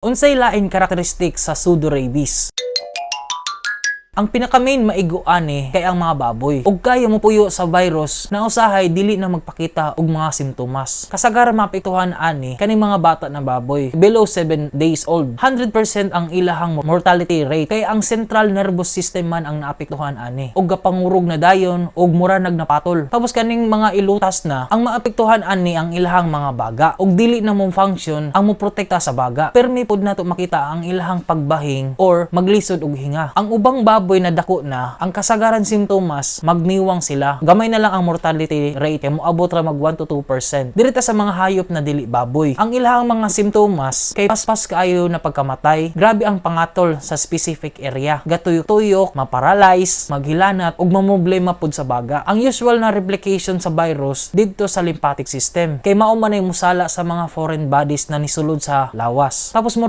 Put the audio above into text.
Unsay lain karakteristik sa pseudorabies? Ang pinaka-main maigo ani kay ang mga baboy. Ug kaya mo puyo sa virus na usahay dili na magpakita og mga simptomas. Kasagaran maapektuhan ani kaning mga bata na baboy below 7 days old. 100% ang ilahang mortality rate kay ang central nervous system man ang naapektuhan ani. Ug gapangurog na dayon ug mura nagnapatol. Tapos kaning mga ilutas na ang maapektuhan ani ang ilahang mga baga. Ug dili na mo function ang mo protekta sa baga. Permi pud nato makita ang ilahang pagbahing or maglisod og hinga. Ang ubang baboy na dako na, ang kasagaran simptomas, magniwang sila. Gamay na lang ang mortality rate kay moabot ra mag 1 to 2%. Direta sa mga hayop na dili baboy. Ang ilahang mga simptomas kay paspas kaayo na pagkamatay, grabe ang pangatol sa specific area. Gatuyok-tuyok, maparalyze, maghilanat ug mamoblema pud sa baga. Ang usual na replication sa virus didto sa lymphatic system. Kay mao man ay musala sa mga foreign bodies na nisulod sa lawas. Tapos mo